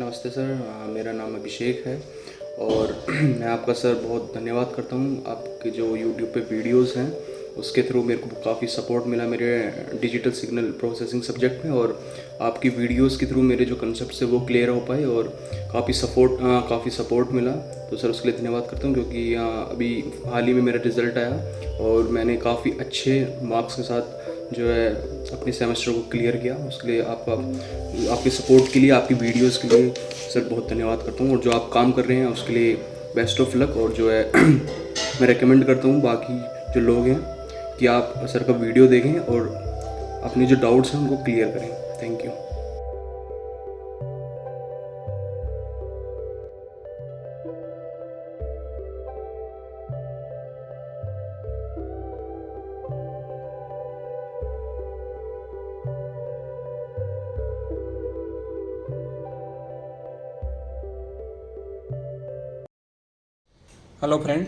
नमस्ते सर। मेरा नाम अभिषेक है और मैं आपका सर बहुत धन्यवाद करता हूँ। आपके जो यूट्यूब पे वीडियोस हैं उसके थ्रू मेरे को काफ़ी सपोर्ट मिला मेरे डिजिटल सिग्नल प्रोसेसिंग सब्जेक्ट में, और आपकी वीडियोस के थ्रू मेरे जो कंसेप्ट है वो क्लियर हो पाए और काफ़ी सपोर्ट मिला। तो सर उसके लिए धन्यवाद करता हूँ, क्योंकि अभी हाल ही में मेरा रिज़ल्ट आया और मैंने काफ़ी अच्छे मार्क्स के साथ जो है अपने सेमेस्टर को क्लियर किया। उसके लिए आपके सपोर्ट के लिए, आपकी वीडियोस के लिए सर बहुत धन्यवाद करता हूँ। और जो आप काम कर रहे हैं उसके लिए बेस्ट ऑफ लक। और जो है मैं रेकमेंड करता हूँ बाकी जो लोग हैं कि आप सर का वीडियो देखें और अपने जो डाउट्स हैं उनको क्लियर करें। Thank you. Hello friend,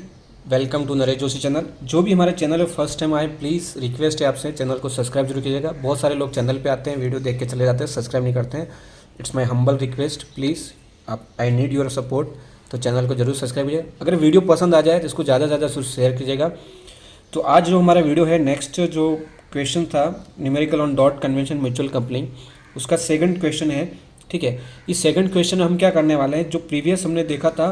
welcome to Naresh Joshi channel. जो भी हमारे चैनल पे फर्स्ट टाइम आए, प्लीज़ रिक्वेस्ट है आपसे चैनल को सब्सक्राइब जरूर कीजिएगा। बहुत सारे लोग चैनल पे आते हैं, वीडियो देख के चले जाते हैं, सब्सक्राइब नहीं करते हैं। It's my humble request, please आप आई नीड योर सपोर्ट। तो चैनल को जरूर सब्सक्राइब कीजिए। अगर वीडियो पसंद आ जाए तो इसको ज़्यादा से ज़्यादा शेयर कीजिएगा। तो आज जो हमारा वीडियो है, नेक्स्ट जो क्वेश्चन था numerical on dot convention mutual coupling, उसका सेकंड क्वेश्चन है। ठीक है, इस सेकंड क्वेश्चन हम क्या करने वाले हैं, जो प्रीवियस हमने देखा था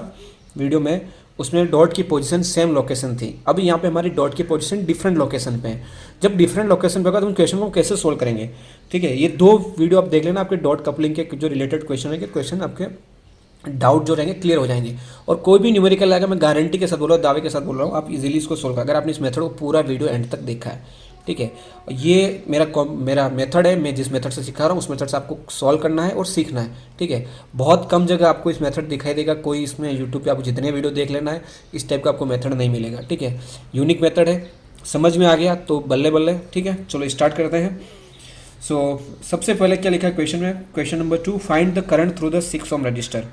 वीडियो में, उसमें डॉट की पोजीशन सेम लोकेशन थी। अब यहाँ पे हमारी डॉट की पोजीशन डिफरेंट लोकेशन पे है। जब डिफरेंट लोकेशन पे होगा तो हम क्वेश्चन को कैसे सोल्व करेंगे। ठीक है, ये दो वीडियो आप देख लेना, आपके डॉट कपलिंग के जो रिलेटेड क्वेश्चन है, क्वेश्चन आपके डाउट जो रहेंगे क्लियर हो जाएंगे। और कोई भी न्यूमेरिकल आएगा, मैं गारंटी के साथ बोल रहा हूँ, दावे के साथ बोल रहा हूँ, आप इजीली इसको सोल्व कर, अगर आपने इस मेथड को पूरा वीडियो एंड तक देखा है। ठीक है, ये मेरा मेथड है, मैं जिस मेथड से सिखा रहा हूँ उस मेथड से आपको सॉल्व करना है और सीखना है। ठीक है, बहुत कम जगह आपको इस मेथड दिखाई देगा, कोई इसमें यूट्यूब पे आपको जितने वीडियो देख लेना है, इस टाइप का आपको मेथड नहीं मिलेगा। ठीक है, यूनिक मेथड है। समझ में आ गया तो बल्ले बल्ले। ठीक है, चलो स्टार्ट करते हैं। सबसे पहले क्या लिखा है क्वेश्चन में, question number 2, find the current through the 6 ohm resistor.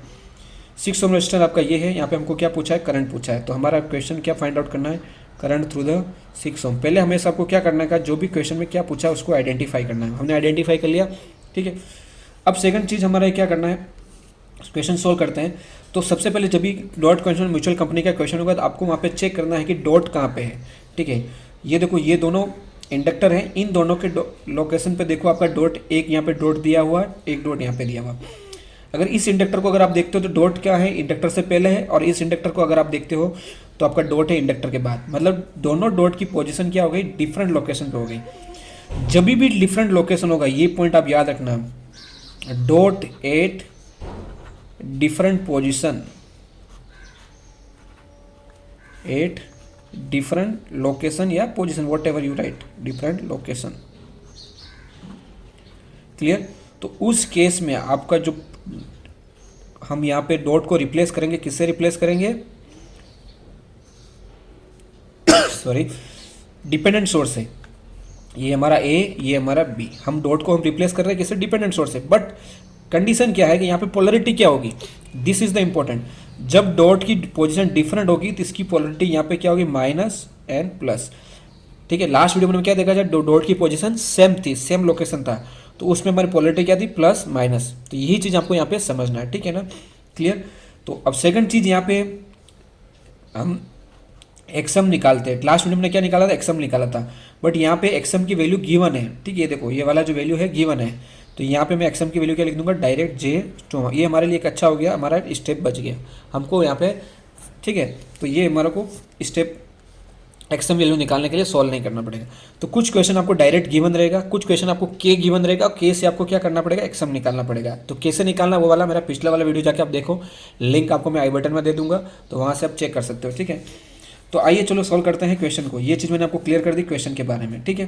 6 ohm resistor आपका ये है। यहाँ पे हमको क्या पूछा है, करंट पूछा है। तो हमारा क्वेश्चन क्या फाइंड आउट करना है, करंट थ्रू द 6 ओम। पहले हमें सबको क्या करना है, जो भी क्वेश्चन में क्या पूछा है उसको आइडेंटिफाई करना है। हमने आइडेंटिफाई कर लिया। ठीक है, अब सेकंड चीज़ हमारा क्या करना है, क्वेश्चन सोल्व करते हैं। तो सबसे पहले जब भी डॉट कन्वेंशन म्यूचुअल कंपनी का क्वेश्चन होगा तो आपको वहाँ पे चेक करना है कि डॉट कहाँ पे है। ठीक है, ये देखो, ये दोनों इंडक्टर हैं, इन दोनों के लोकेशन पे देखो आपका डॉट, एक यहाँ पे डॉट दिया हुआ है, एक डॉट यहाँ पे दिया हुआ। अगर इस इंडक्टर को अगर आप देखते हो तो डॉट क्या है, इंडक्टर से पहले है, और इस इंडक्टर को अगर आप देखते हो तो आपका डॉट है इंडक्टर के बाद। मतलब दोनों डॉट की पोजीशन क्या हो गई, डिफरेंट लोकेशन पे हो गई। जब भी डिफरेंट लोकेशन होगा, ये पॉइंट आप याद रखना, dot at different position at different location या position, whatever you write, different location. Clear. तो उस केस में आपका जो, हम यहाँ पे डॉट को रिप्लेस करेंगे, किससे रिप्लेस करेंगे, सॉरी, डिपेंडेंट सोर्स से। ये हमारा ए, ये हमारा बी, हम डॉट को हम रिप्लेस कर रहे हैं किससे, डिपेंडेंट सोर्स से। बट कंडीशन क्या है कि यहाँ पे पोलरिटी क्या होगी, दिस इज द इंपॉर्टेंट। जब डॉट की पोजीशन डिफरेंट होगी तो इसकी पोलरिटी यहाँ पे क्या होगी, माइनस एन प्लस। ठीक है, लास्ट वीडियो में क्या देखा जाए, डॉट की पोजीशन सेम थी, सेम लोकेशन था, तो उसमें हमारी पोलरिटी क्या थी, प्लस माइनस। तो यही चीज़ आपको यहाँ पे समझना है। ठीक है ना, क्लियर। तो अब सेकंड चीज़ यहाँ पे हम एक्सम निकालते हैं। लास्ट वीडियो में क्या निकाला था, एक्सम निकाला था, बट यहाँ पे एक्सम की वैल्यू गिवन है। ठीक है, ये देखो, ये वाला जो वैल्यू है गिवन है, तो यहाँ पे मैं एक्सम की वैल्यू क्या लिख दूंगा, डायरेक्ट जे टू। ये हमारे लिए एक अच्छा हो गया, हमारा स्टेप बच गया हमको यहाँ पे। ठीक है, तो ये हमारे को स्टेप एक्सम वैल्यू निकालने के लिए सॉल्व नहीं करना पड़ेगा। तो कुछ क्वेश्चन आपको डायरेक्ट गिवन रहेगा, कुछ क्वेश्चन आपको के गिवन रहेगा, और के से आपको क्या करना पड़ेगा, एक्सम निकालना पड़ेगा। तो कैसे निकालना, वो वाला मेरा पिछला वाला वीडियो जाके आप देखो, लिंक आपको मैं आई बटन में दे दूंगा, तो वहाँ से आप चेक कर सकते हो। ठीक है, तो आइए चलो सॉल्व करते हैं क्वेश्चन को। ये चीज़ मैंने आपको क्लियर कर दी क्वेश्चन के बारे में। ठीक है,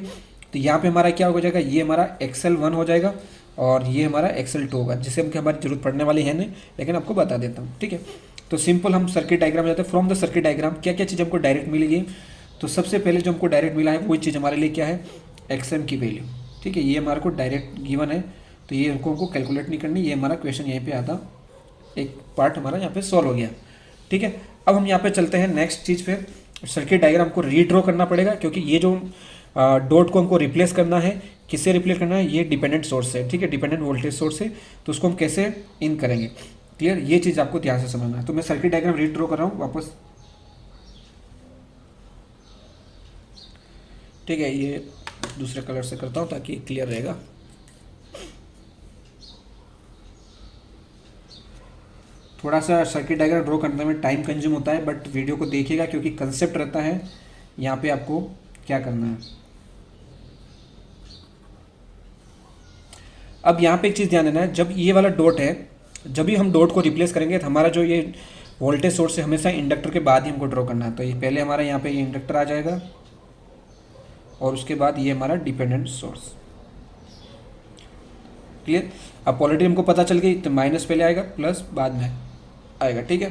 तो यहाँ पे हमारा क्या हो जाएगा, ये हमारा XL1 हो जाएगा और ये हमारा XL2 होगा, जिसे हमको हमारी जरूरत पड़ने वाली है नहीं, लेकिन आपको बता देता हूँ। ठीक है, तो सिंपल हम सर्किट डायग्राम जाते हैं। फ्रॉम द सर्किट डायग्राम क्या क्या चीज़ हमको डायरेक्ट मिलेगी, तो सबसे पहले जो हमको डायरेक्ट मिला है वो चीज़ हमारे लिए क्या है, XM की वैल्यू। ठीक है, ये हमारे को डायरेक्ट गिवन है, तो ये हमको कैलकुलेट नहीं करनी, ये हमारा क्वेश्चन यहीं पे आता, एक पार्ट हमारा यहाँ पे सॉल्व हो गया। ठीक है, अब हम यहाँ पे चलते हैं नेक्स्ट चीज़ पे। सर्किट डायग्राम को रीड्रॉ करना पड़ेगा, क्योंकि ये जो डॉट को हमको रिप्लेस करना है किससे रिप्लेस करना है, ये डिपेंडेंट सोर्स है, ठीक है, डिपेंडेंट वोल्टेज सोर्स है, तो उसको हम कैसे इन करेंगे, क्लियर, ये चीज़ आपको ध्यान से समझना है। तो मैं सर्किट डायग्राम रीड्रॉ कर रहा हूँ वापस, ठीक है, ये दूसरे कलर से करता हूँ ताकि क्लियर रहेगा। थोड़ा सा सर्किट डायग्राम ड्रॉ करने में टाइम कंज्यूम होता है, बट वीडियो को देखिएगा क्योंकि कंसेप्ट रहता है यहाँ पे आपको क्या करना है। अब यहाँ पे एक चीज़ ध्यान देना है, जब ये वाला डॉट है, जब भी हम डॉट को रिप्लेस करेंगे तो हमारा जो ये वोल्टेज सोर्स है हमेशा इंडक्टर के बाद ही हमको ड्रॉ करना है। तो ये पहले हमारा यहाँ पे ये इंडक्टर आ जाएगा और उसके बाद ये हमारा डिपेंडेंट सोर्स, क्लियर। अब पोलैरिटी हमको पता चल गई, तो माइनस पहले आएगा प्लस बाद में आएगा, ठीक है,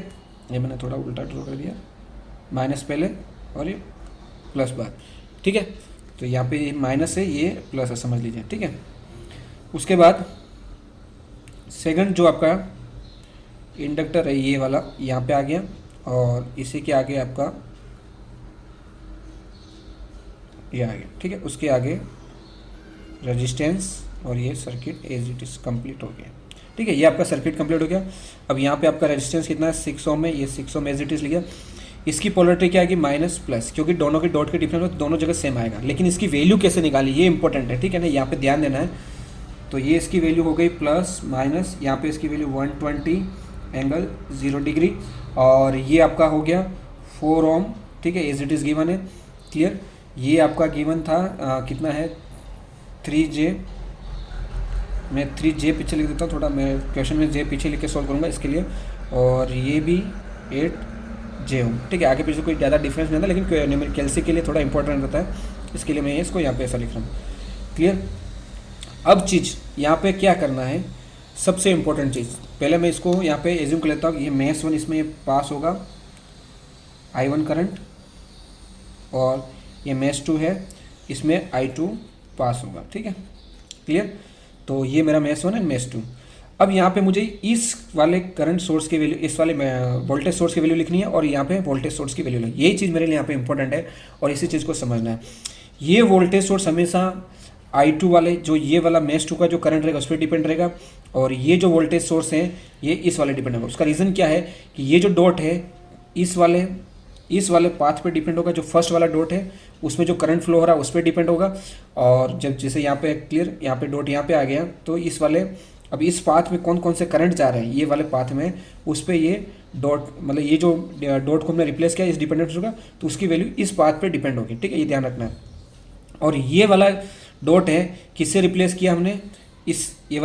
ये मैंने थोड़ा उल्टा ड्रॉ कर दिया, माइनस पहले और ये प्लस बाद, ठीक है। तो यहाँ पे ये माइनस है, ये प्लस है, समझ लीजिए, ठीक है। उसके बाद सेकंड जो आपका इंडक्टर है ये वाला यहाँ पे आ गया, और इसी के आगे आपका ये आ गया, ठीक है। उसके आगे रेजिस्टेंस और ये circuit as it is complete हो गया, ठीक है, ये आपका सर्किट कंप्लीट हो गया। अब यहाँ पे आपका रेजिस्टेंस कितना है, 6 ओम में, ये 6 ओम एज इट इज लिया। इसकी पोलैरिटी क्या आएगी, माइनस प्लस, क्योंकि दोनों के डॉट के डिफरेंस में दोनों जगह सेम आएगा, लेकिन इसकी वैल्यू कैसे निकाली ये इंपॉर्टेंट है, ठीक है ना, यहाँ पे ध्यान देना है। तो ये इसकी वैल्यू हो गई प्लस माइनस, यहाँ पे इसकी वैल्यू 120 एंगल 0 डिग्री, और ये आपका हो गया 4 ओम, ठीक है, एज इट इज़ गिवन है, क्लियर। ये आपका गिवन था कितना है, 3J, मैं 3J पीछे लिख देता हूँ, थोड़ा मैं क्वेश्चन में J पीछे लिख के सॉल्व करूँगा इसके लिए, और ये भी 8J ओम, ठीक है। आगे पीछे कोई ज़्यादा डिफरेंस नहीं आता, लेकिन न्यूमेरिकल के लिए थोड़ा इंपॉर्टेंट रहता है, इसके लिए मैं इसको यहाँ पे ऐसा लिख रहा हूँ, क्लियर। अब चीज़ यहाँ पे क्या करना है, सबसे इम्पोर्टेंट चीज़, पहले मैं इसको यहाँ पे एज्यूम कर लेता हूँ कि ये मेष 1 इसमें पास होगा I1 करंट, और ये मेष 2 है, इसमें I2 पास होगा, ठीक है, क्लियर। तो ये मेरा मेष 1 है, मेष 2। अब यहाँ पे मुझे इस वाले करंट सोर्स की वैल्यू, इस वाले वोल्टेज सोर्स की वैल्यू लिखनी है, और यहाँ पे वोल्टेज सोर्स की वैल्यू लिखनी है। यही चीज़ मेरे लिए यहाँ पे इंपॉर्टेंट है, और इसी चीज़ को समझना है। ये वोल्टेज सोर्स हमेशा I2 वाले, जो ये वाला मेष 2 का जो करंट रहेगा उस पर डिपेंड रहेगा, और ये जो वोल्टेज सोर्स है ये इस वाले डिपेंड होगा। उसका रीज़न क्या है कि ये जो डॉट है इस वाले पाथ पे डिपेंड होगा, जो फर्स्ट वाला डॉट है उसमें जो करंट फ्लो हो रहा है उस पर डिपेंड होगा। और जब जैसे यहाँ पे क्लियर, यहाँ पे डॉट यहाँ पे आ गया, तो इस वाले, अब इस पाथ में कौन कौन से करंट जा रहे हैं ये वाले पाथ में, उस पर ये डॉट, मतलब ये जो डॉट को हमने रिप्लेस किया इस डिपेंडेंट होगा, तो उसकी वैल्यू इस पाथ पे डिपेंड होगी, ठीक है, ये ध्यान रखना है। और ये वाला डॉट है, किससे रिप्लेस किया हमने, ये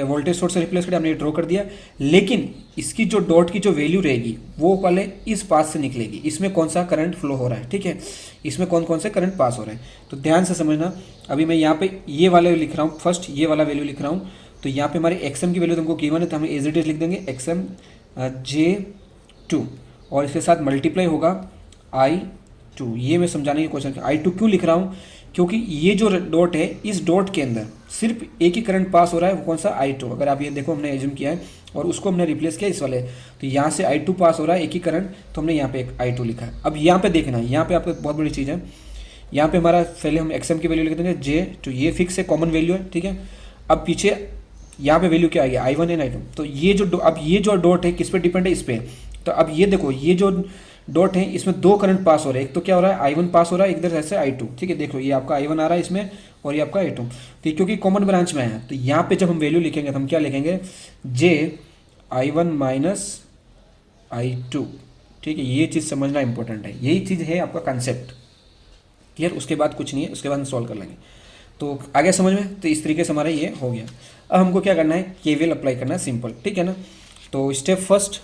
वोल्टेज सोर्स से रिप्लेस कर हमने ड्रॉ कर दिया, लेकिन इसकी जो डॉट की जो वैल्यू रहेगी वो वाले इस पाथ से निकलेगी, इसमें कौन सा करंट फ्लो हो रहा है, ठीक है, इसमें कौन कौन से करंट पास हो रहे हैं। तो ध्यान से समझना, अभी मैं यहाँ पे ये वाले लिख रहा हूँ, फर्स्ट ये वाला वैल्यू लिख रहा हूँ, तो यहाँ पे हमारे एक्सएम की वैल्यू तुमको गिवन है, तो हम एज इट इज लिख देंगे एक्सएम J2, और इसके साथ मल्टीप्लाई होगा I2। ये मैं समझाने की कोशिश, I2 क्यों लिख रहा हूँ, क्योंकि ये जो डॉट है इस डॉट के अंदर सिर्फ एक ही करंट पास हो रहा है, वो कौन सा I2। अगर आप ये देखो हमने एज्यूम किया है और उसको हमने रिप्लेस किया इस वाले, तो यहाँ से I2 पास हो रहा है एक ही करंट, तो हमने यहाँ पे एक I2 लिखा है। अब यहाँ पे देखना, यहाँ पे आपको बहुत बड़ी चीज़ है, यहाँ पे हमारा पहले हम XM की वैल्यू लिख देंगे J2, ये फिक्स है, कॉमन वैल्यू है, ठीक है। अब पीछे यहाँ पे वैल्यू क्या आएगी, I1 एंड I2। तो ये जो अब ये जो डॉट है किस पे डिपेंड है, इस पे। तो अब ये देखो, ये जो डॉट है इसमें दो करंट पास हो रहे हैं, एक तो क्या हो रहा है I1 पास हो रहा है, एक इधर से I2, ठीक है। देखो ये आपका I1 आ रहा है इसमें, और ये आपका I2, तो क्योंकि कॉमन ब्रांच में है, तो यहाँ पे जब हम वैल्यू लिखेंगे तो हम क्या लिखेंगे, J I1 माइनस I2, ठीक है। ये चीज़ समझना इंपॉर्टेंट है, यही चीज़ है आपका कंसेप्ट, क्लियर। उसके बाद कुछ नहीं है, उसके बाद हम सॉल्व कर लेंगे। तो आगे समझ में, तो इस तरीके से हमारा ये हो गया। अब हमको क्या करना है, KVL अप्लाई करना है, सिंपल, ठीक है ना। तो स्टेप फर्स्ट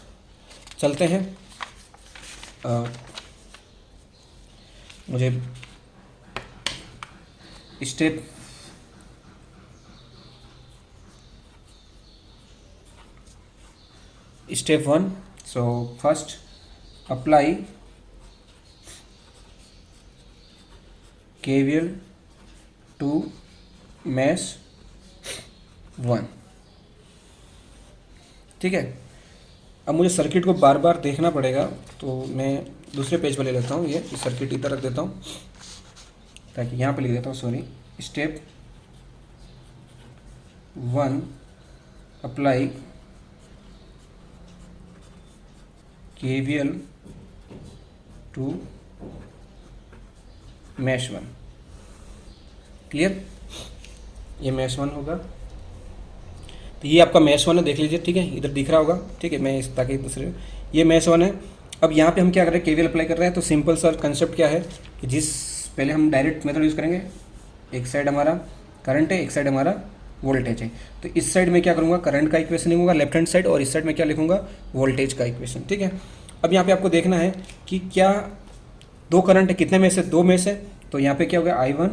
चलते हैं, मुझे step step 1, so first apply KVL to mesh 1, ठीक है। अब मुझे सर्किट को बार बार देखना पड़ेगा, तो मैं दूसरे पेज पर ले लेता हूँ, ये सर्किट इधर रख देता हूँ, ताकि यहाँ पे लिख देता हूँ, sorry, step 1 apply KVL to mesh 1। Clear, ये मैश 1 होगा। तो ये आपका मैश 1 है, देख लीजिए, ठीक है, इधर दिख रहा होगा, ठीक है, मैं इस ताकि दूसरे, ये मैश 1 है। अब यहाँ पे हम क्या कर रहे हैं, KVL अप्लाई कर रहे हैं। तो सिंपल सा कंसेप्ट क्या है कि पहले हम डायरेक्ट मेथड यूज़ करेंगे। एक साइड हमारा करंट है, एक साइड हमारा वोल्टेज है। तो इस साइड में क्या करूँगा, करंट का इक्वेशन लिखूँगा लेफ्ट हैंड साइड, और इस साइड में क्या लिखूँगा, वोल्टेज का इक्वेशन, ठीक है। अब यहाँ पे आपको देखना है कि क्या दो करंट है, कितने में से, 2 में से। तो यहाँ पे क्या हो गया I1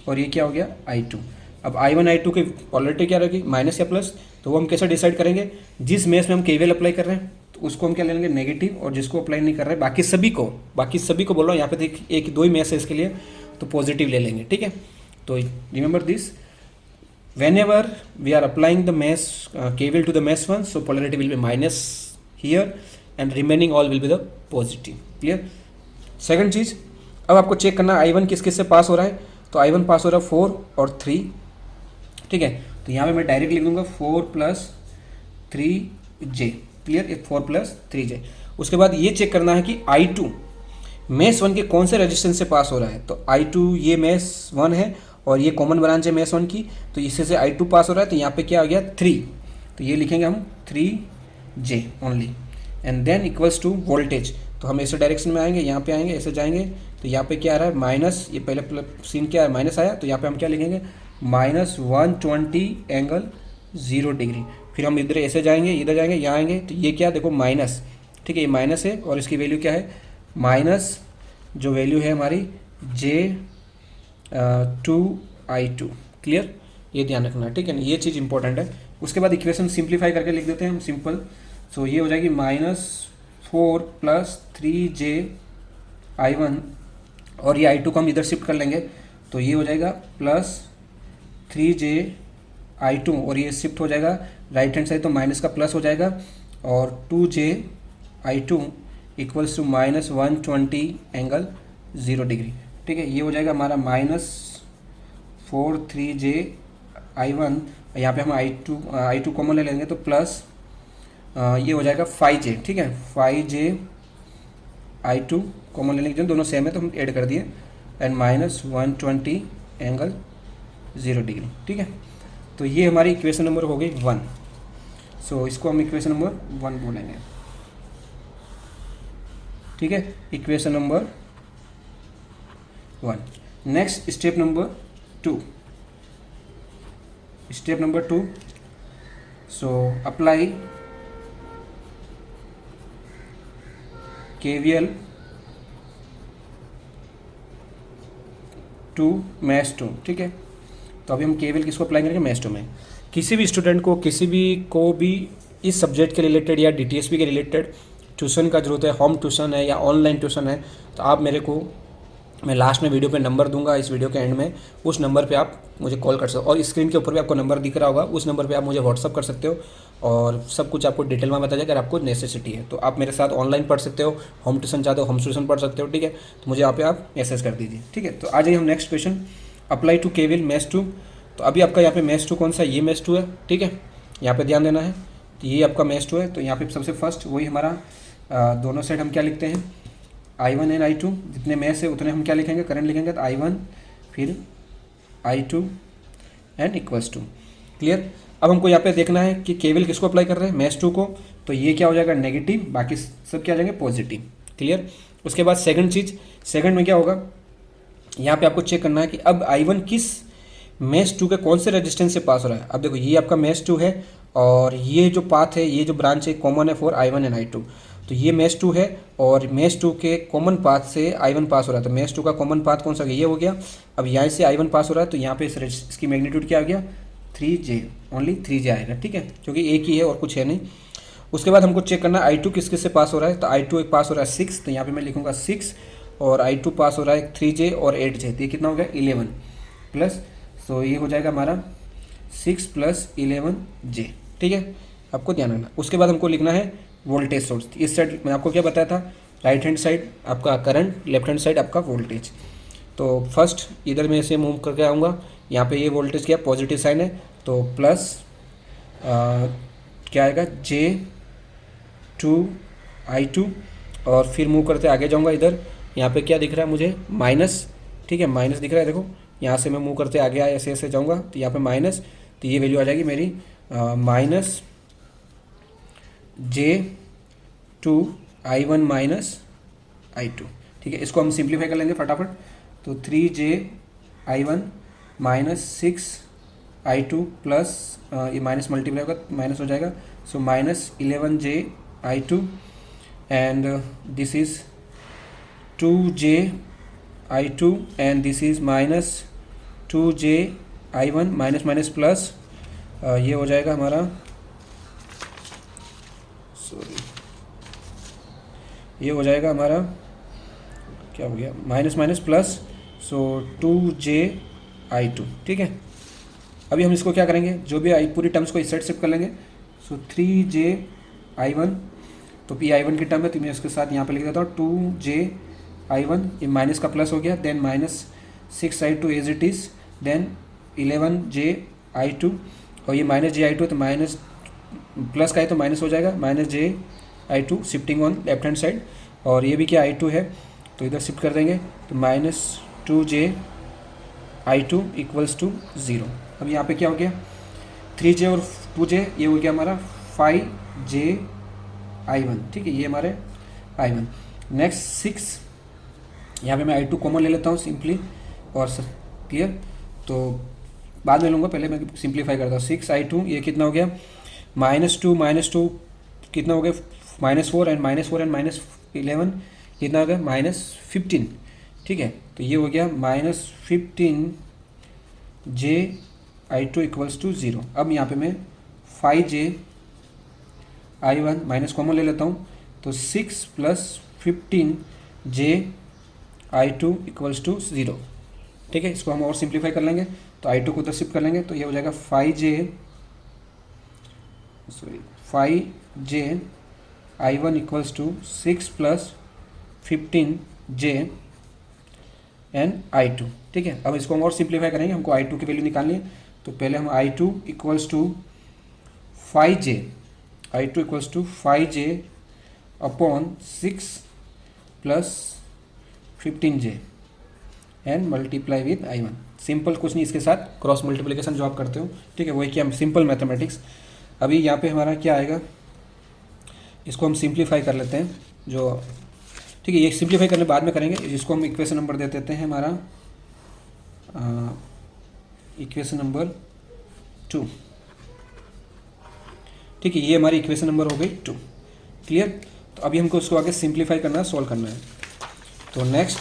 और ये क्या हो गया I2। अब I1 I2 की पोलरिटी क्या रहेगी, माइनस या प्लस। तो वो हम कैसे डिसाइड करेंगे, जिस मेष में हम KVL अप्लाई कर रहे हैं तो उसको हम क्या ले लेंगे, नेगेटिव, और जिसको अप्लाई नहीं कर रहे हैं बाकी सभी को बोल रहा हूँ, यहाँ पे देख एक 2 ही मेष है इसके लिए, तो पॉजिटिव ले लेंगे, ठीक है। तो remember this, whenever we are applying the mesh KVL to the mesh 1, so polarity will be minus here and remaining all will be the positive। clear। Second चीज़, अब आपको चेक करना है I1 किस किस से पास हो रहा है। तो I1 पास हो रहा है 4 और 3, ठीक है। तो यहाँ पे मैं डायरेक्ट लिख दूंगा 4 + 3J। क्लियर, ये 4 + 3J। उसके बाद ये चेक करना है कि I2 मेष 1 के कौन से रेजिस्टेंस से पास हो रहा है। तो I2 ये मेष 1 है और ये कॉमन ब्रांच है मेष 1 की, तो इससे से I2 पास हो रहा है। तो यहाँ पे क्या आ गया 3, तो ये लिखेंगे हम 3J only, and then equals to voltage. तो हम ऐसे डायरेक्शन में आएंगे, यहाँ पे आएंगे, ऐसे जाएंगे, तो यहाँ पे क्या आ रहा है माइनस, ये पहले सीन क्या है माइनस आया, तो यहाँ पे हम क्या लिखेंगे -120 ∠0°। फिर हम इधर ऐसे जाएंगे, इधर जाएंगे, यहाँ आएंगे, तो ये क्या देखो माइनस, ठीक है, ये माइनस है और इसकी वैल्यू क्या है माइनस, जो वैल्यू है हमारी J2I2। क्लियर, ये ध्यान रखना, ठीक है ना, ये चीज़ इंपॉर्टेंट है। उसके बाद इक्वेशन सिंप्लीफाई करके लिख देते हैं हम सिंपल। सो ये हो जाएगी -4 + 3J I1, और ये I2 को हम इधर शिफ्ट कर लेंगे, तो ये हो जाएगा +3J I2, और ये शिफ्ट हो जाएगा राइट हैंड साइड, तो माइनस का प्लस हो जाएगा, और 2J I2 इक्वल्स टू -120 ∠0°। ठीक है, ये हो जाएगा हमारा -4 3J I1, यहाँ पे हम I2 कॉमन ले लेंगे, तो प्लस ये हो जाएगा 5J। ठीक है, 5J I2 कॉमन ले लेंगे, दोनों सेम है तो हम ऐड कर दिए, एंड -120 ∠0°। ठीक है, तो ये हमारी इक्वेशन नंबर हो गई 1। सो इसको हम इक्वेशन नंबर 1 बोलेंगे। ठीक है, equation number 1। Next step number 2। Step number 2, so apply KVL to mesh 2। ठीक है, तो अभी हम KVL किसको अप्लाई करेंगे, मैश 2 में। किसी भी स्टूडेंट को इस सब्जेक्ट के रिलेटेड या DTSP के रिलेटेड ट्यूशन का जरूरत है, होम ट्यूशन है या ऑनलाइन ट्यूशन है, तो आप मैं लास्ट में वीडियो पे नंबर दूंगा, इस वीडियो के एंड में, उस नंबर पे आप मुझे कॉल कर सकते हो, और स्क्रीन के ऊपर भी आपको नंबर दिख रहा होगा, उस नंबर पे आप मुझे व्हाट्सअप कर सकते हो, और सब कुछ आपको डिटेल में बता जाएगा। अगर आपको नेसेसिटी है तो आप मेरे साथ ऑनलाइन पढ़ सकते हो, होम ट्यूशन चाहते हो होम ट्यूशन पढ़ सकते हो। ठीक है, तो मुझे यहाँ पे आप मैसेज कर दीजिए। ठीक है, तो आ जाइए हम next question, apply to KVL mesh 2। तो अभी आपका यहाँ पे मैश 2 कौन सा, ये मैश 2 है। ठीक है, यहाँ पे ध्यान देना है, तो ये आपका मैश 2 है। तो यहाँ पे सबसे फर्स्ट वही हमारा दोनों साइड हम क्या लिखते हैं, I1 एंड I2, जितने मैश है उतने हम क्या लिखेंगे, करंट लिखेंगे, तो I1 फिर I2 and equals to. Clear, अब हमको यहाँ पे देखना है कि KVL किसको अप्लाई कर रहे हैं, मैश 2 को, तो ये क्या हो जाएगा नेगेटिव, बाकी सब क्या आ जाएंगे पॉजिटिव। क्लियर, उसके बाद सेकंड में क्या होगा, यहाँ पे आपको चेक करना है कि अब I1 किस मैश 2 के कौन से रेजिस्टेंस से पास हो रहा है। अब देखो ये आपका मैश 2 है, और ये जो पाथ है, ये जो ब्रांच है कॉमन है फॉर I1 एंड I2, तो ये मैश 2 है, और मैश 2 के कॉमन पाथ से I1 पास हो रहा है। तो मैश 2 का कॉमन पाथ कौन सा, ये हो गया। अब यहाँ से I1 पास हो रहा है, तो यहाँ पे इसकी मैग्नीट्यूड क्या आ गया, 3J, ओनली 3J आएगा। ठीक है, क्योंकि एक ही है और कुछ है नहीं। उसके बाद हमको चेक करना है I2 किस किस से पास हो रहा है, तो I2 एक पास हो रहा है 6, तो यहाँ पे मैं लिखूँगा 6, और I2 पास हो रहा है 3J और 8J, तो ये कितना हो गया 11 प्लस, तो ये हो जाएगा हमारा 6 + 11J। ठीक है, आपको ध्यान रखना। उसके बाद हमको लिखना है वोल्टेज सोर्स। इस साइड मैं आपको क्या बताया था, राइट हैंड साइड आपका करंट, लेफ्ट हैंड साइड आपका वोल्टेज। तो फर्स्ट इधर में से मूव करके आऊँगा, यहाँ पे ये वोल्टेज क्या पॉजिटिव साइन है, तो प्लस क्या आएगा J2I2, और फिर मूव करते आगे जाऊंगा इधर, यहाँ पे क्या दिख रहा है मुझे, माइनस, ठीक है, माइनस दिख रहा है देखो, यहाँ से मैं मूव करते आगे आए ऐसे ऐसे जाऊंगा तो यहाँ पे माइनस, तो ये वैल्यू आ जाएगी मेरी माइनस J2I1 माइनस I2। ठीक है, इसको हम सिंप्लीफाई कर लेंगे फटाफट। तो 3J I1 minus 6I2 plus ये माइनस मल्टीप्लाई होगा, माइनस हो जाएगा, so minus 11J I2, and this is 2J I2, and this is minus 2J I1, minus minus plus, ये हो जाएगा हमारा, सॉरी, ये हो जाएगा हमारा, क्या हो गया, माइनस माइनस प्लस, सो 2J I2। ठीक है, अभी हम इसको क्या करेंगे, जो भी पूरी टर्म्स को इस साइड शिफ्ट कर लेंगे। सो 3J I1, तो P I1 की टर्म है तो मैं इसके साथ यहाँ पे लिख देता हूँ 2J I1, ये माइनस का प्लस हो गया, then minus 6I2 as it is, then 11J I2, और ये माइनस J I2 तो माइनस प्लस का है तो माइनस हो जाएगा, minus J I2 shifting on left hand side, और ये भी क्या I2 है तो इधर शिफ्ट कर देंगे, तो minus 2J I2 equals to 0। अब यहाँ पे क्या हो गया, 3J और 2J, ये हो गया हमारा 5J I1। ठीक है, ये हमारे I1। नेक्स्ट 6, यहाँ पे मैं I2 कॉमन ले लेता हूँ सिंपली, और क्लियर, तो बाद में लूँगा, पहले मैं सिंप्लीफाई करता हूँ। 6I2, ये कितना हो गया, -2 कितना हो गया, -4 एंड -4 एंड -11 कितना हो गया, -15। ठीक है, तो ये हो गया -15J I2 इक्वल्स टू 0। अब यहाँ पे मैं 5J I1 माइनस कॉमन ले लेता हूँ, तो 6 + 15J I2 इक्वल्स टू 0। ठीक है, इसको हम और सिंप्लीफाई कर लेंगे, तो I2 को उधर शिफ्ट कर लेंगे, तो ये हो जाएगा 5J I1 equals to 6 + 15J and I2। ठीक है, अब इसको हम और सिंप्लीफाई करेंगे, हमको I2 की वैल्यू निकालनी है, तो पहले हम I2 equals to 5J upon 6 + 15J and multiply with I1। Simple, कुछ नहीं, इसके साथ क्रॉस मल्टीप्लिकेशन जो आप करते हो, ठीक है, वही क्या, सिंपल मैथमेटिक्स। अभी यहाँ पे हमारा क्या आएगा, इसको हम सिंप्लीफाई कर लेते हैं, जो ठीक है, ये सिंप्लीफाई करने बाद में करेंगे, जिसको हम इक्वेशन नंबर दे देते हैं हमारा इक्वेशन नंबर 2। ठीक है, ये हमारी इक्वेशन नंबर हो गई 2। क्लियर, तो अभी हमको उसको आगे सिंप्लीफाई करना है, सॉल्व करना है। तो नेक्स्ट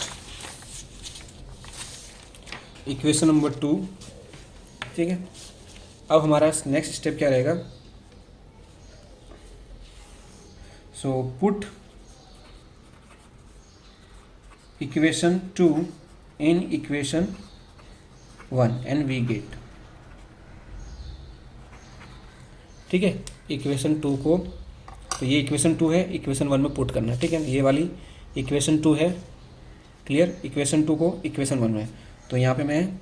इक्वेशन नंबर 2। ठीक है, अब हमारा नेक्स्ट स्टेप क्या रहेगा, so put equation 2 in equation 1 and we get. ठीक है, इक्वेशन 2 को, तो ये इक्वेशन 2 है, इक्वेशन 1 में पुट करना है। ठीक है, ये वाली इक्वेशन 2 है, क्लियर, इक्वेशन 2 को इक्वेशन 1 में, तो यहाँ पे मैं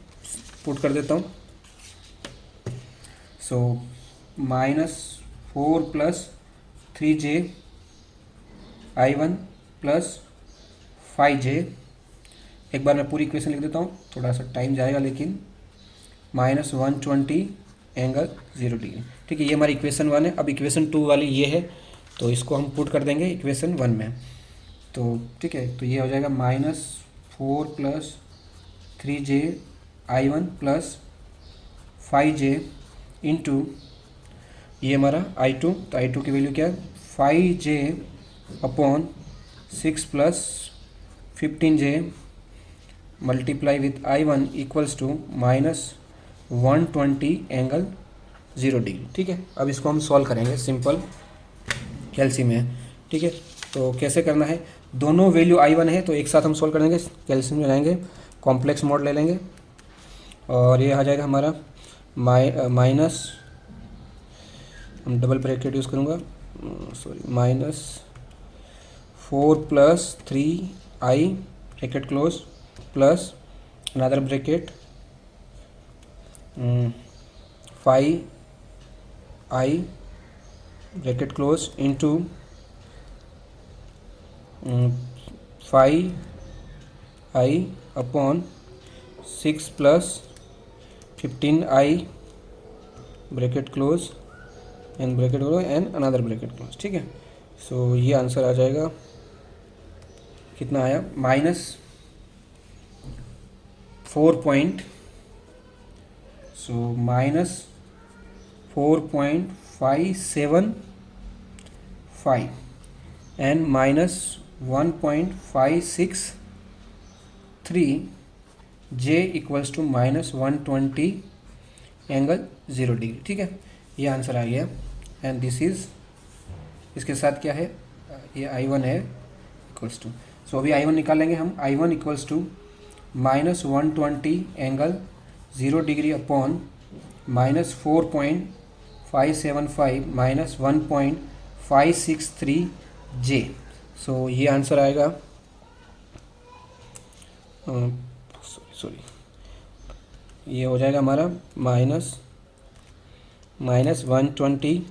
पुट कर देता हूँ। सो -4 + 3J I1 + 5J, एक बार मैं पूरी इक्वेशन लिख देता हूँ, थोड़ा सा टाइम जाएगा लेकिन, -120 एंगल 0°। ठीक है, ये हमारी इक्वेशन 1 है। अब इक्वेशन 2 वाली ये है, तो इसको हम पुट कर देंगे इक्वेशन 1 में। तो ठीक है, तो ये हो जाएगा -4 + 3J I1 + 5J इंटू ये हमारा I2, तो I2 की वैल्यू क्या है, 5J upon 6 + 15J multiply with I1 equals to -120 angle 0°। ठीक है, अब इसको हम सॉल्व करेंगे, सिंपल कैल्शियम है। ठीक है, तो कैसे करना है, दोनों वैल्यू I1 है तो एक साथ हम सॉल्व कर देंगे, कैल्शियम में जाएंगे, कॉम्प्लेक्स मॉड ले लेंगे, और ये आ जाएगा हमारा माइनस, हम डबल ब्रैकेट यूज़ करूँगा, sorry, -4 + 3I bracket close plus another bracket five I bracket close into 5 I upon 6 plus 15 I bracket close and bracket close and another bracket close. ठीक है, सो ये आंसर आ जाएगा, कितना आया, -4.575 and -1.563 J equals to -120 angle 0 degree. ठीक है, ये answer आ गया। एंड दिस इज, इसके साथ क्या है, ये I1 है इक्वल्स टू, सो अभी I1 निकालेंगे हम। I1 equals to -120 angle 0 degree upon -4.575 -1.563 J. So ये आंसर आएगा, सॉरी, ये हो जाएगा हमारा -120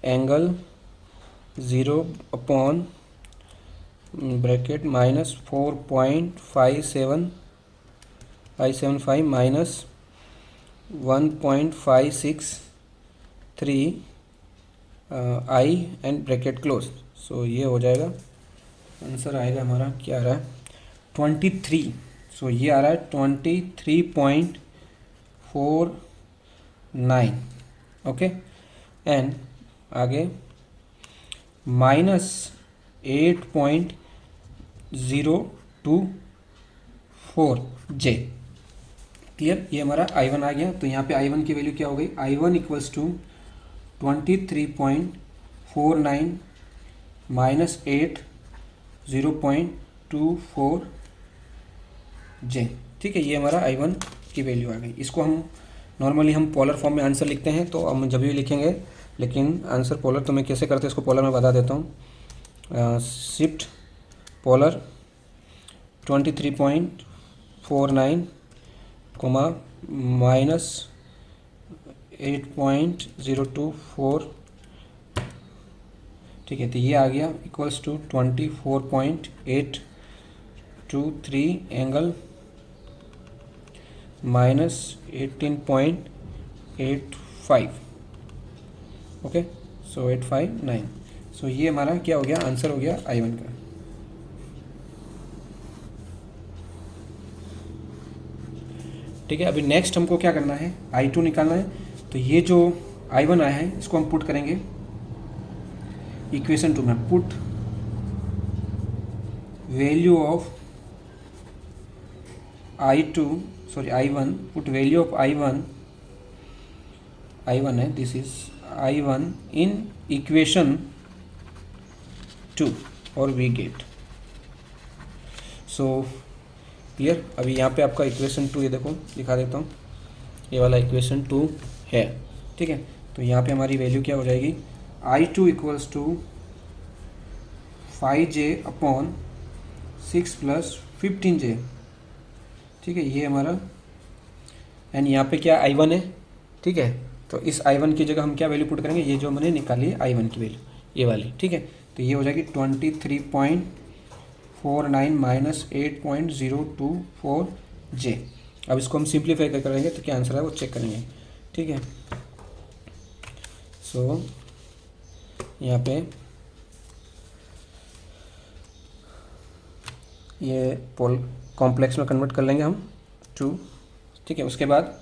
angle 0 upon bracket -4.575 -1.563 I and bracket close. So ये हो जाएगा, आंसर आएगा हमारा, क्या आ रहा है, 23। सो ये आ रहा है 23.49। ओके, एंड आगे -8.024 जे। क्लियर, ये हमारा I1 आ गया। तो यहाँ पे I1 की वैल्यू क्या हो गई, I1 इक्वल्स टू 23.49 -8 0.24 जे। ठीक है, ये हमारा I1 की वैल्यू आ गई। इसको हम नॉर्मली हम पोलर फॉर्म में आंसर लिखते हैं, तो हम जब भी लिखेंगे, लेकिन आंसर पोलर तो मैं कैसे करते हैं इसको पोलर में बता देता हूँ। Shift polar 23.49 -8.024। ठीक है, तो ये आ गया इक्वल्स टू 24.823 एंगल -18.85। ओके, सो 859। सो ये हमारा क्या हो गया, आंसर हो गया I1 का। ठीक है, अभी नेक्स्ट हमको क्या करना है, I2 निकालना है। तो ये जो I1 आया है इसको हम पुट करेंगे इक्वेशन 2 में। Put value of I1, put value of I1 है, this is I1 in equation 2 और वी गेट। सो क्लियर, अभी यहाँ पे आपका इक्वेशन 2, ये देखो दिखा देता हूँ, ये वाला इक्वेशन 2 है। ठीक है, तो यहाँ पे हमारी वैल्यू क्या हो जाएगी, I2 equals to 5J upon 6 plus 15J। ठीक है, ये हमारा, एंड यहाँ पे क्या I1 है। ठीक है, तो इस I1 की जगह हम क्या वैल्यू पुट करेंगे, ये जो मैंने निकाली है I1 की वैल्यू, ये वाली। ठीक है, तो ये हो जाएगी 23.49 -8.024 जे। अब इसको हम सिंप्लीफाई कर करेंगे तो क्या आंसर है वो चेक करेंगे। ठीक है, सो यहाँ पे ये पोल कॉम्प्लेक्स में कन्वर्ट कर लेंगे हम 2। ठीक है, उसके बाद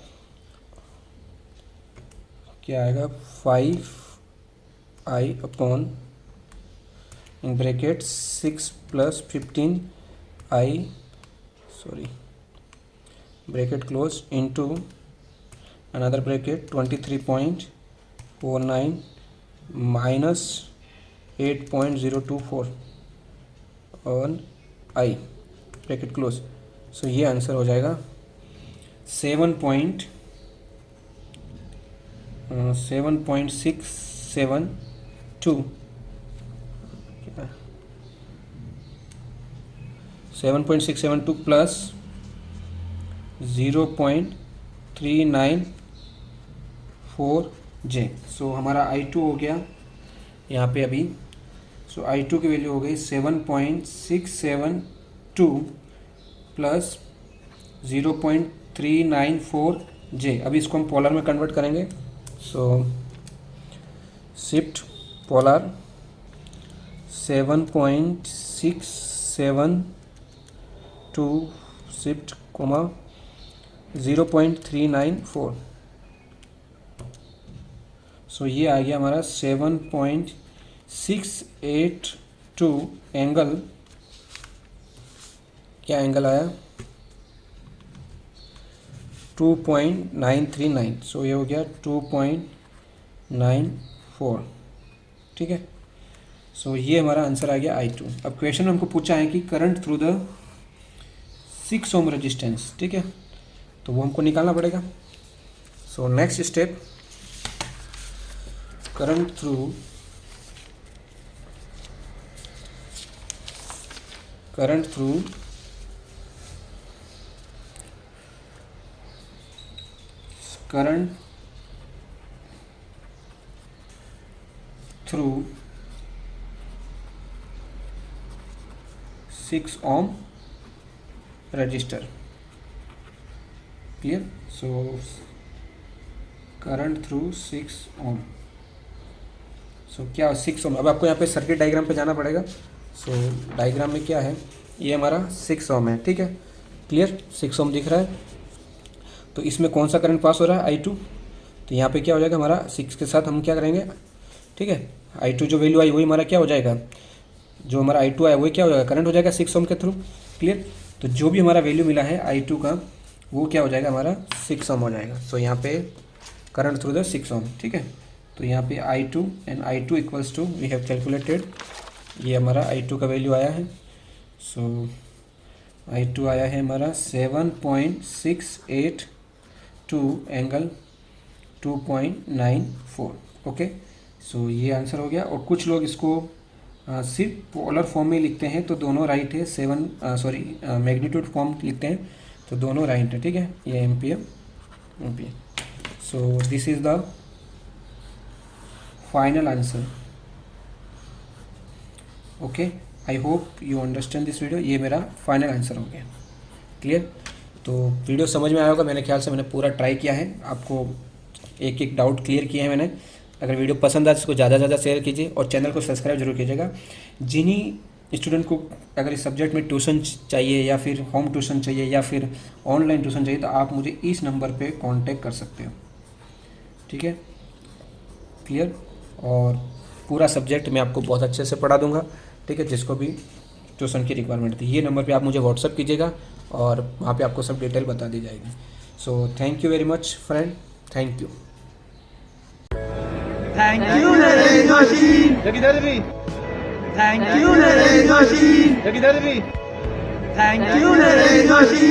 क्या आएगा, 5i upon in bracket 6 plus 15i, sorry, bracket close into another bracket 23.49 minus 8.024 और i ब्रैकेट क्लोज। सो ये आंसर हो जाएगा 7.672 7.672 प्लस 0.39 4J। सो हमारा I2 हो गया यहाँ पे अभी। सो I2 की वैल्यू हो गई 7.672 प्लस 0.394J। अभी इसको हम पोलर में कन्वर्ट करेंगे। सो शिफ्ट पोलर 7.672 शिफ्ट कोमा 0.394। सो ये आ गया हमारा 7.682 एंगल, क्या एंगल आया 2.939। सो ये हो गया 2.94, ठीक है। सो ये हमारा आंसर आ गया I2। अब क्वेश्चन हमको पूछा है कि current through the 6 ohm resistance, ठीक है, तो वो हमको निकालना पड़ेगा। So next step, current through current through 6 ohm register, clear. So current through 6 ohm। सो क्या 6 ohm। अब आपको यहाँ पे सर्किट डायग्राम पे जाना पड़ेगा। सो डायग्राम में क्या है, ये हमारा 6 ohm है, ठीक है, क्लियर। 6 ohm दिख रहा है, तो इसमें कौन सा करंट पास हो रहा है I2। तो यहाँ पे क्या हो जाएगा हमारा 6 के साथ हम क्या करेंगे, ठीक है, I2 जो वैल्यू आई वही हमारा क्या हो जाएगा, जो हमारा I2 आया वही क्या हो जाएगा, करंट हो जाएगा 6 ohm के थ्रू, क्लियर। तो जो भी हमारा वैल्यू मिला है I2 का वो क्या हो जाएगा हमारा 6 ohm हो जाएगा। सो यहाँ पे करंट थ्रू द 6 ohm, ठीक है। तो यहाँ पे I2 and I2 equals to we have calculated, ये हमारा I2 का वैल्यू आया है। सो I2 आया है हमारा 7.682 एंगल 2.94, ओके। सो ये आंसर हो गया। और कुछ लोग इसको सिर्फ पोलर फॉर्म में लिखते हैं तो दोनों राइट है, मैग्नीट्यूड फॉर्म लिखते हैं तो दोनों राइट है, ठीक है, ये ampere. So this is the final answer, okay. I hope you understand this video. ये मेरा फाइनल आंसर हो गया, क्लियर। तो वीडियो समझ में आया होगा, मेरे ख्याल से मैंने पूरा ट्राई किया है, आपको एक एक डाउट क्लियर किए हैं मैंने। अगर वीडियो पसंद आए तो इसको ज़्यादा से ज़्यादा शेयर कीजिए और चैनल को सब्सक्राइब जरूर कीजिएगा। जिन्हीं स्टूडेंट को अगर इस सब्जेक्ट में ट्यूशन चाहिए या फिर होम ट्यूशन चाहिए या फिर ऑनलाइन ट्यूशन चाहिए तो आप मुझे इस नंबर पे कांटेक्ट कर सकते हो, ठीक है, क्लियर। और पूरा सब्जेक्ट मैं आपको बहुत अच्छे से पढ़ा दूंगा, ठीक है, जिसको भी ट्यूशन की रिक्वायरमेंट थी। ये नंबर पे आप मुझे व्हाट्सअप कीजिएगा और वहाँ पे आपको सब डिटेल बता दी जाएगी। So thank you very much friend, thank you. Thank you, Naresh Joshi. Thank you, Naresh Joshi. Thank you, Naresh Joshi.